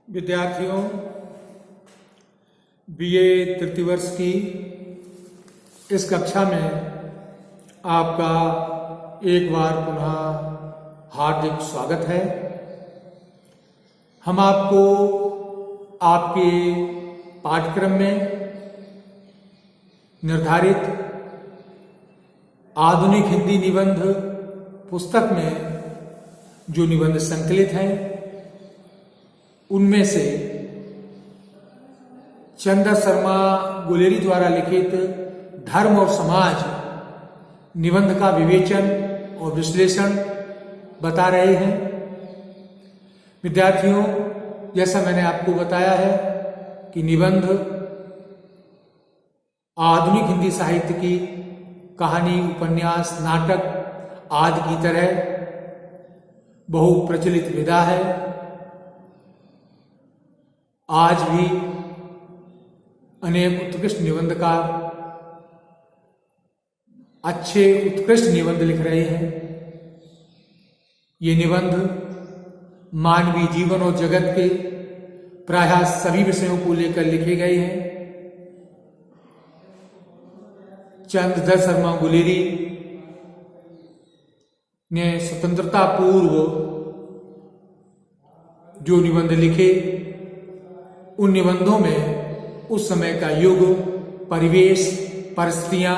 विद्यार्थियों, बीए तृतीय वर्ष की इस कक्षा में आपका एक बार पुनः हार्दिक स्वागत है। हम आपको आपके पाठ्यक्रम में निर्धारित आधुनिक हिंदी निबंध पुस्तक में जो निबंध संकलित हैं उनमें से चंदा शर्मा गुलेरी द्वारा लिखित धर्म और समाज निबंध का विवेचन और विश्लेषण बता रहे हैं। विद्यार्थियों, जैसा मैंने आपको बताया है कि निबंध आधुनिक हिंदी साहित्य की कहानी, उपन्यास, नाटक आदि की तरह बहुप्रचलित विधा है। आज भी अनेक उत्कृष्ट निबंधकार अच्छे उत्कृष्ट निबंध लिख रहे हैं। ये निबंध मानवीय जीवन और जगत के प्रायः सभी विषयों को लेकर लिखे गए हैं। चंदा शर्मा गुलेरी ने स्वतंत्रता पूर्व जो निबंध लिखे, उन निबंधों में उस समय का युग, परिवेश, परिस्थितियां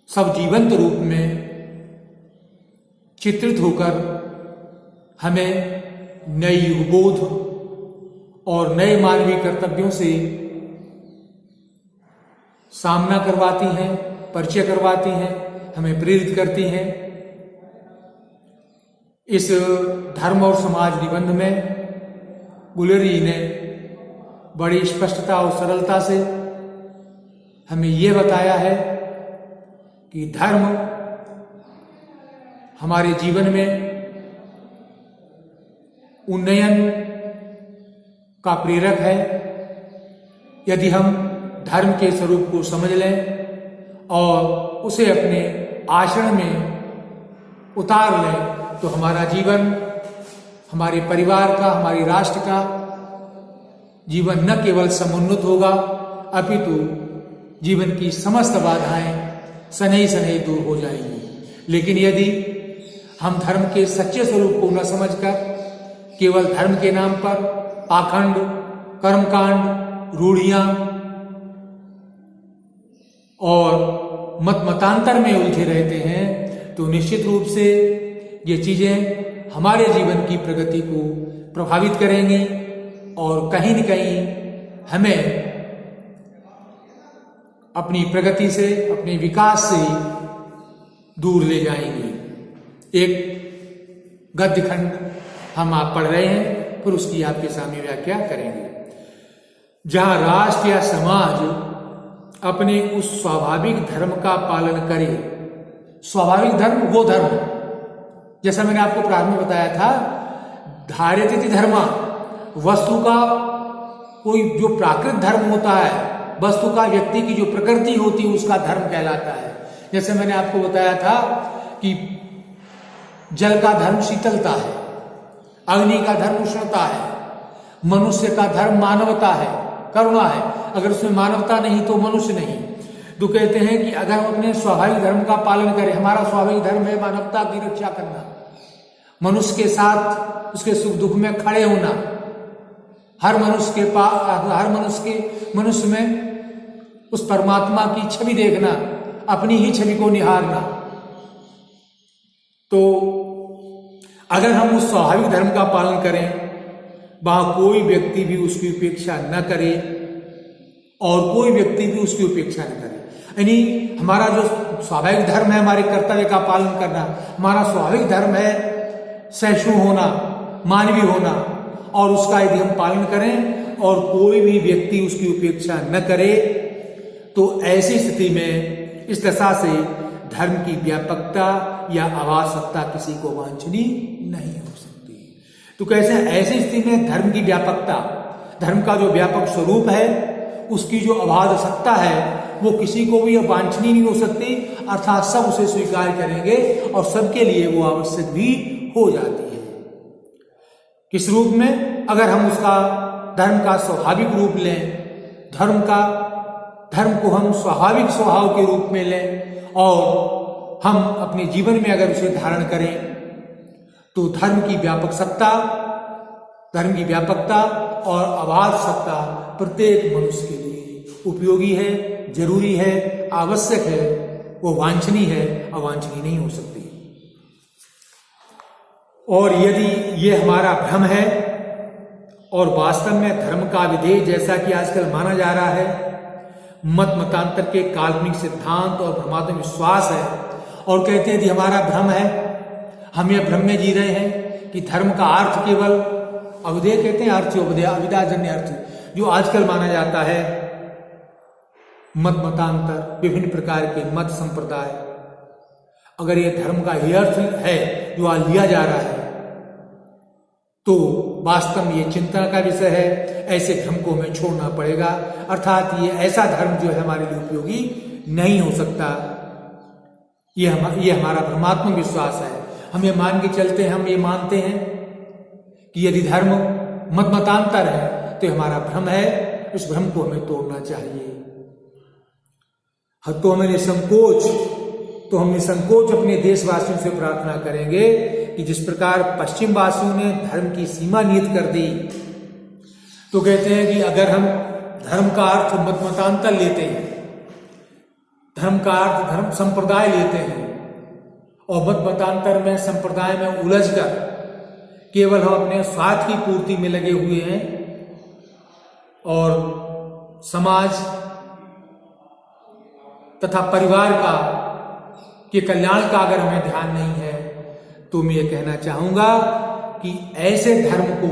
सब जीवंत रूप में चित्रित होकर हमें नए युगबोध और नए मानवीय कर्तव्यों से सामना करवाती हैं, परिचय करवाती हैं, हमें प्रेरित करती हैं। इस धर्म और समाज निबंध में गुलेरी ने बड़ी स्पष्टता और सरलता से हमें ये बताया है कि धर्म हमारे जीवन में उन्नयन का प्रेरक है। यदि हम धर्म के स्वरूप को समझ लें और उसे अपने आचरण में उतार लें तो हमारा जीवन, हमारे परिवार का, हमारे राष्ट्र का जीवन न केवल समुन्नत होगा अपितु जीवन की समस्त बाधाएं सनई सनई दूर हो जाएंगी। लेकिन यदि हम धर्म के सच्चे स्वरूप को न समझकर केवल धर्म के नाम पर पाखंड, कर्मकांड, रूढ़ियां और मतांतर में उलझे रहते हैं तो निश्चित रूप से ये चीजें हमारे जीवन की प्रगति को प्रभावित करेंगी और कहीं न कहीं हमें अपनी प्रगति से, अपने विकास से दूर ले जाएंगी। एक गद्य खंड हम आप पढ़ रहे हैं, फिर उसकी आपके सामने व्याख्या करेंगे। जहां राष्ट्र या समाज अपने उस स्वाभाविक धर्म का पालन करे, स्वाभाविक धर्म वो धर्म जैसा मैंने आपको प्रारंभ में बताया था, धार्यते धर्मा, वस्तु का कोई जो प्राकृत धर्म होता है, वस्तु का व्यक्ति की जो प्रकृति होती है उसका धर्म कहलाता है। जैसे मैंने आपको बताया था कि जल का धर्म शीतलता है, अग्नि का धर्म उष्णता है, मनुष्य का धर्म मानवता है, करुणा है। अगर उसमें मानवता नहीं तो मनुष्य नहीं। तो कहते हैं कि अगर हम अपने स्वाभाविक धर्म का पालन करें, हमारा स्वाभाविक धर्म है मानवता की रक्षा करना, मनुष्य के साथ उसके सुख दुख में खड़े होना, हर मनुष्य में उस परमात्मा की छवि देखना, अपनी ही छवि को निहारना। तो अगर हम उस स्वाभाविक धर्म का पालन करें, वहां कोई व्यक्ति भी उसकी उपेक्षा न करे और कोई व्यक्ति भी उसकी उपेक्षा न करे। यानी हमारा जो स्वाभाविक धर्म है, हमारे कर्तव्य का पालन करना, हमारा स्वाभाविक धर्म है सहिष्णु होना, मानवीय होना, और उसका यदि हम पालन करें और कोई भी व्यक्ति उसकी उपेक्षा न करे तो ऐसी स्थिति में, इस दशा से धर्म की व्यापकता या अवास्तवता किसी को वांछनीय नहीं हो सकती। तो कैसे ऐसी स्थिति में धर्म की व्यापकता, धर्म का जो व्यापक स्वरूप है, उसकी जो अबाध सत्ता है वो किसी को भी वांछनीय नहीं हो सकती, अर्थात सब उसे स्वीकार करेंगे और सबके लिए वो आवश्यक भी हो जाती है। किस रूप में? अगर हम उसका धर्म का स्वाभाविक रूप लें, धर्म को हम स्वाभाविक स्वभाव के रूप में लें और हम अपने जीवन में अगर उसे धारण करें तो धर्म की व्यापकता और अबाध सत्ता प्रत्येक मनुष्य के लिए उपयोगी है, जरूरी है, आवश्यक है, वो वांछनीय है, अवांछनीय नहीं हो सकती। और यदि ये हमारा भ्रम है और वास्तव में धर्म का विधेय जैसा कि आजकल माना जा रहा है, मतांतर के काल्पनिक सिद्धांत और भ्रमात्मक विश्वास है और कहते हैं कि हमारा भ्रम है, हम ये भ्रम में जी रहे हैं कि धर्म का अर्थ केवल अवधेय कहते हैं, अविद्याजन्य अर्थ जो आजकल माना जाता है, मतांतर, विभिन्न प्रकार के मत संप्रदाय, अगर ये धर्म का ही अर्थ है जो आज लिया जा रहा है तो वास्तव में ये चिंता का विषय है। ऐसे धर्म को हमें छोड़ना पड़ेगा, अर्थात ये ऐसा धर्म जो है हमारे लिए उपयोगी नहीं हो सकता। ये हमारा भ्रमात्मक विश्वास है। हम ये मान के चलते हैं, हम ये मानते हैं कि यदि धर्म मतांतर है तो हमारा भ्रम है, उस भ्रम को हमें तोड़ना चाहिए। तो हम निसंकोच अपने देशवासियों से प्रार्थना करेंगे कि जिस प्रकार पश्चिम वासियों ने धर्म की सीमा नियत कर दी, तो कहते हैं कि अगर हम धर्म का अर्थ मतांतर लेते हैं, धर्म का अर्थ धर्म संप्रदाय लेते हैं और मतांतर में संप्रदाय में उलझकर केवल हम अपने स्वार्थ की पूर्ति में लगे हुए हैं और समाज तथा परिवार के कल्याण का अगर हमें ध्यान नहीं है, तो मैं ये कहना चाहूंगा कि ऐसे धर्म को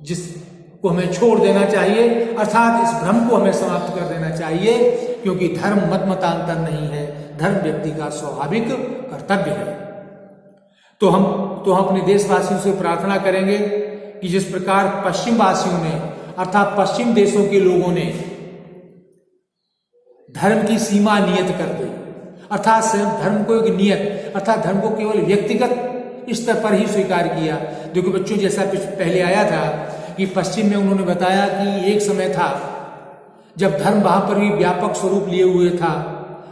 जिसको हमें छोड़ देना चाहिए, अर्थात इस भ्रम को हमें समाप्त कर देना चाहिए, क्योंकि धर्म मतांतर नहीं है, धर्म व्यक्ति का स्वाभाविक कर्तव्य है। तो हम अपने देशवासियों से प्रार्थना करेंगे कि जिस प्रकार पश्चिम वासियों ने अर्थात पश्चिम देशों के लोगों ने धर्म की सीमा नियत कर दी, अर्थात धर्म को एक नियत अर्थात धर्म को केवल व्यक्तिगत स्तर पर ही स्वीकार किया। जो कि बच्चों जैसा पहले आया था कि पश्चिम में उन्होंने बताया कि एक समय था जब धर्म वहां पर भी व्यापक स्वरूप लिए हुए था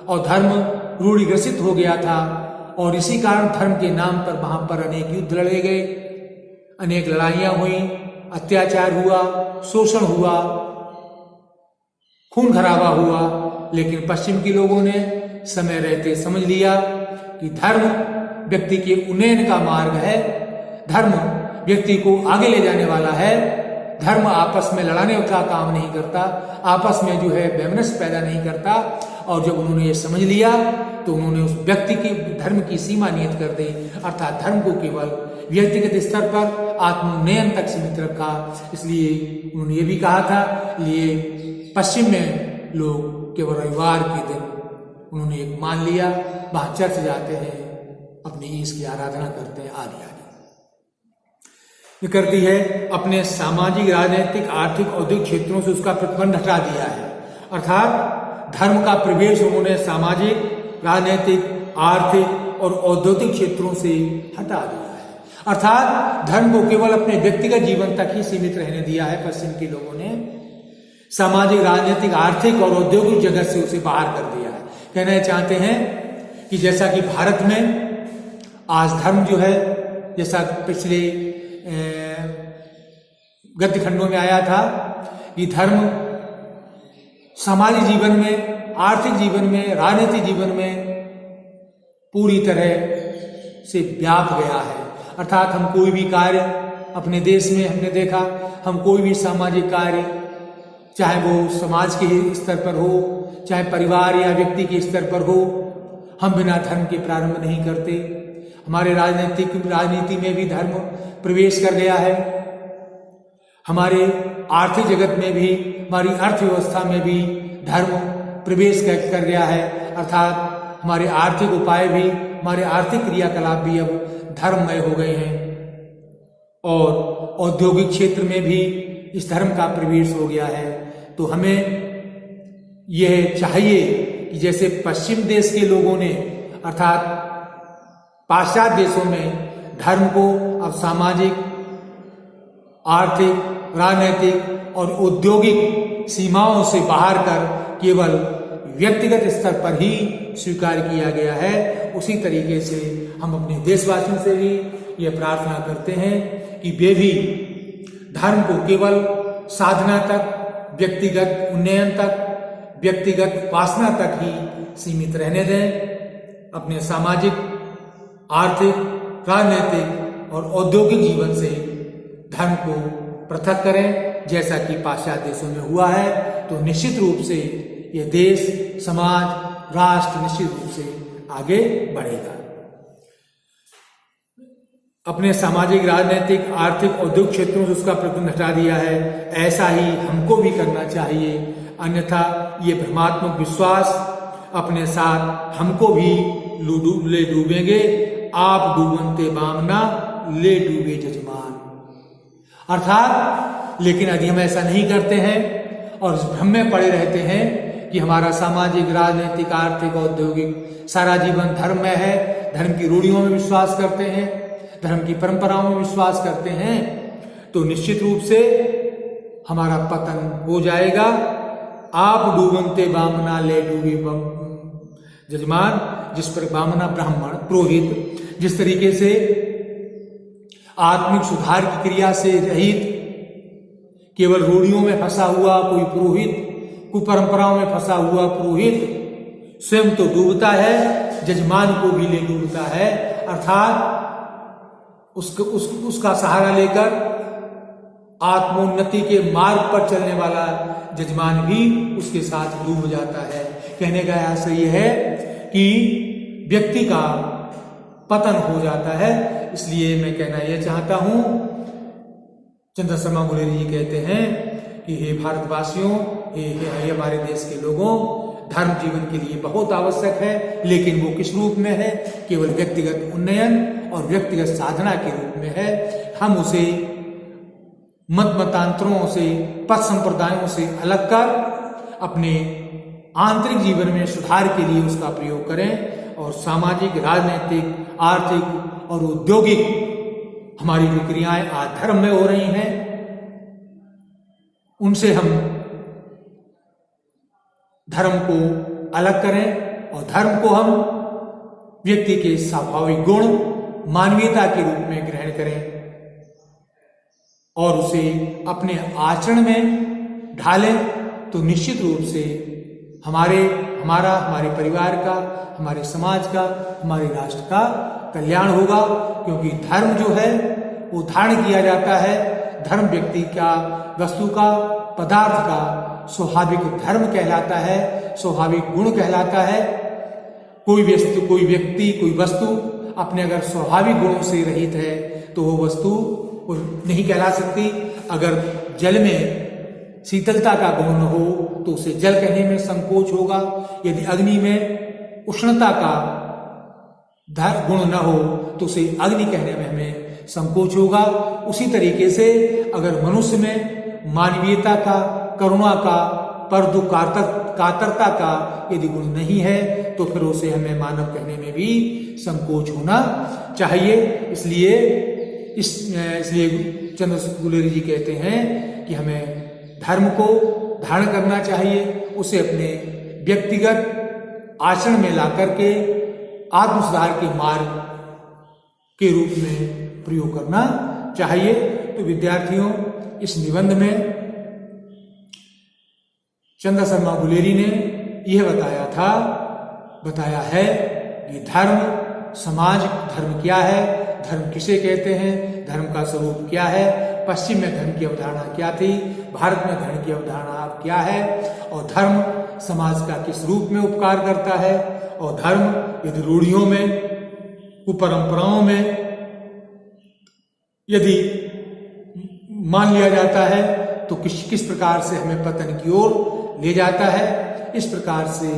और धर्म रूढ़िग्रसित हो गया था और इसी कारण धर्म के नाम पर वहां पर अनेक युद्ध लड़े गए, अनेक लड़ाइयां हुई, अत्याचार हुआ, शोषण हुआ, खून खराबा हुआ। लेकिन पश्चिम के लोगों ने समय रहते समझ लिया कि धर्म व्यक्ति के उन्नयन का मार्ग है, धर्म व्यक्ति को आगे ले जाने वाला है, धर्म आपस में लड़ाने का काम नहीं करता, आपस में जो है वैमनस्य पैदा नहीं करता। और जब उन्होंने ये समझ लिया तो उन्होंने उस व्यक्ति की धर्म की सीमा नियत कर दी, अर्थात धर्म को केवल व्यक्तिगत स्तर पर आत्मोन्नयन तक सीमित रखा। इसलिए उन्होंने ये भी कहा था, लिए पश्चिम में लोग केवल रविवार के दिन उन्होंने एक मान लिया, वहां चर्च जाते हैं, अपने ईश की आराधना करते हैं, आदि आदि करती है। अपने सामाजिक, राजनीतिक, आर्थिक, औद्योगिक क्षेत्रों से उसका प्रतिबंध हटा दिया है, अर्थात धर्म का प्रवेश उन्होंने सामाजिक, राजनीतिक, आर्थिक और औद्योगिक क्षेत्रों से हटा दिया है, अर्थात धर्म को केवल अपने व्यक्तिगत जीवन तक ही सीमित रहने दिया है। पश्चिम के लोगों ने सामाजिक, राजनीतिक, आर्थिक और औद्योगिक जगत से उसे बाहर कर दिया है। कहना चाहते हैं कि जैसा कि भारत में आज धर्म जो है, जैसा पिछले गद्य खंडों में आया था कि धर्म सामाजिक जीवन में, आर्थिक जीवन में, राजनीतिक जीवन में पूरी तरह से व्याप गया है। अर्थात हम कोई भी कार्य अपने देश में हमने देखा, हम कोई भी सामाजिक कार्य, चाहे वो समाज के स्तर पर हो, चाहे परिवार या व्यक्ति के स्तर पर हो, हम बिना धर्म के प्रारंभ नहीं करते। हमारे राजनीति में भी धर्म प्रवेश कर गया है, हमारे आर्थिक जगत में भी, हमारी अर्थव्यवस्था में भी धर्म प्रवेश कर गया है, अर्थात हमारे आर्थिक उपाय भी, हमारे आर्थिक क्रियाकलाप भी अब धर्ममय हो गए हैं और औद्योगिक क्षेत्र में भी इस धर्म का प्रवेश हो गया है। तो हमें यह चाहिए कि जैसे पश्चिम देश के लोगों ने, अर्थात पाश्चात्य देशों में धर्म को अब सामाजिक, आर्थिक, राजनीतिक और औद्योगिक सीमाओं से बाहर कर केवल व्यक्तिगत स्तर पर ही स्वीकार किया गया है, उसी तरीके से हम अपने देशवासियों से भी यह प्रार्थना करते हैं कि वे भी धर्म को केवल साधना तक, व्यक्तिगत उन्नयन तक, व्यक्तिगत वासना तक ही सीमित रहने दें। अपने सामाजिक, आर्थिक, राजनीतिक और औद्योगिक जीवन से धर्म को पृथक करें, जैसा कि पाश्चात्य देशों में हुआ है। तो निश्चित रूप से यह देश, समाज, राष्ट्र निश्चित रूप से आगे बढ़ेगा। अपने सामाजिक, राजनीतिक, आर्थिक, औद्योगिक क्षेत्रों से उसका प्रतिबंध हटा दिया है। ऐसा ही हमको भी करना चाहिए, अन्यथा ये भ्रमात्मक विश्वास अपने साथ हमको भी ले डूबेंगे। आप डूबनते बामना, ले डूबे जजमान। अर्थात लेकिन यदि हम ऐसा नहीं करते हैं और इस भ्रम में पड़े रहते हैं कि हमारा सामाजिक, राजनीतिक, आर्थिक, औद्योगिक सारा जीवन धर्म में है, धर्म की रूढ़ियों में विश्वास करते हैं, धर्म की परंपराओं में विश्वास करते हैं, तो निश्चित रूप से हमारा पतन हो जाएगा। आप डूबनते बामना, ले डूबे जजमान। जिस पर बामना, ब्राह्मण, पुरोहित जिस तरीके से आत्मिक सुधार की क्रिया से रहित केवल रूढ़ियों में फंसा हुआ कोई पुरोहित, कुपरंपराओं में फंसा हुआ पुरोहित स्वयं तो डूबता है, जजमान को भी ले डूबता है। अर्थात उसका सहारा लेकर आत्मोन्नति के मार्ग पर चलने वाला जजमान भी उसके साथ डूब जाता है। कहने का आशय यह है कि व्यक्ति का पतन हो जाता है। इसलिए मैं कहना यह चाहता हूं, चंद्र शर्मा गुलेरी जी कहते हैं कि हे भारतवासियों, हे हमारे देश के लोगों, धर्म जीवन के लिए बहुत आवश्यक है, लेकिन वो किस रूप में है? केवल व्यक्तिगत उन्नयन और व्यक्तिगत साधना के रूप में है। हम उसे मतांतरों से, पथ संप्रदायों से अलग कर अपने आंतरिक जीवन में सुधार के लिए उसका प्रयोग करें, और सामाजिक, राजनीतिक, आर्थिक और औद्योगिक हमारी जो क्रियाएं आज धर्म में हो रही हैं, उनसे हम धर्म को अलग करें और धर्म को हम व्यक्ति के स्वाभाविक गुण, मानवीयता के रूप में ग्रहण करें और उसे अपने आचरण में ढालें। तो निश्चित रूप से हमारे परिवार का, हमारे समाज का, हमारे राष्ट्र का कल्याण होगा। क्योंकि धर्म जो है वो धारण किया जाता है। धर्म व्यक्ति का, वस्तु का, पदार्थ का स्वाभाविक धर्म कहलाता है, स्वाभाविक गुण कहलाता है। कोई व्यक्ति, कोई वस्तु अपने अगर स्वाभाविक गुणों से रहित है तो वो वस्तु नहीं कहला सकती। अगर जल में शीतलता का गुण न हो तो उसे जल कहने में संकोच होगा। यदि अग्नि में उष्णता का गुण न हो तो उसे अग्नि कहने में हमें संकोच होगा। उसी तरीके से अगर मनुष्य में मानवीयता का, करुणा का, पर दुख कातरता का यदि गुण नहीं है तो फिर उसे हमें मानव कहने में भी संकोच होना चाहिए। इसलिए चंद्र गुलेरी जी कहते हैं कि हमें धर्म को धारण करना चाहिए, उसे अपने व्यक्तिगत आचरण में ला करके आत्मसुधार के मार्ग के रूप में प्रयोग करना चाहिए। तो विद्यार्थियों, इस निबंध में चंद्र शर्मा गुलेरी ने यह बताया है कि धर्म, समाज धर्म क्या है, धर्म किसे कहते हैं, धर्म का स्वरूप क्या है, पश्चिम में धर्म की अवधारणा क्या थी, भारत में धर्म की अवधारणा अब क्या है, और धर्म समाज का किस रूप में उपकार करता है, और धर्म यदि रूढ़ियों में, कुपरंपराओं में यदि मान लिया जाता है तो किस प्रकार से हमें पतन की ओर ले जाता है। इस प्रकार से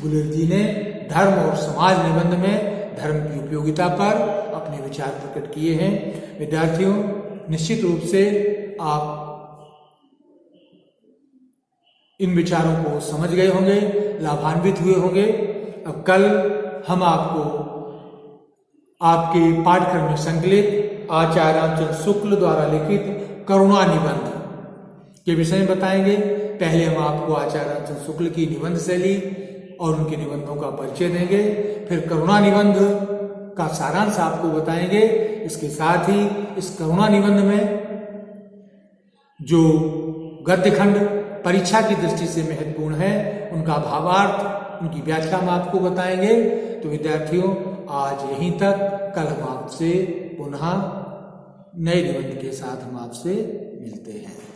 गुलेरी जी ने धर्म और समाज निबंध में धर्म की उपयोगिता पर अपने विचार प्रकट किए हैं। विद्यार्थियों, निश्चित रूप से आप इन विचारों को समझ गए होंगे, लाभान्वित हुए होंगे। अब कल हम आपको आपके पाठ्यक्रम में संकलित आचार्य रामचंद्र शुक्ल द्वारा लिखित करुणा निबंध के विषय में बताएंगे। पहले हम आपको आचार्य रामचंद्र शुक्ल की निबंध शैली और उनके निबंधों का परिचय देंगे, फिर करुणा निबंध का सारांश आपको बताएंगे। इसके साथ ही इस करुणा निबंध में जो गद्य खंड परीक्षा की दृष्टि से महत्वपूर्ण है, उनका भावार्थ, उनकी व्याख्या हम आपको बताएंगे। तो विद्यार्थियों, आज यहीं तक। कल हम आपसे पुनः नए निबंध के साथ हम आपसे मिलते हैं।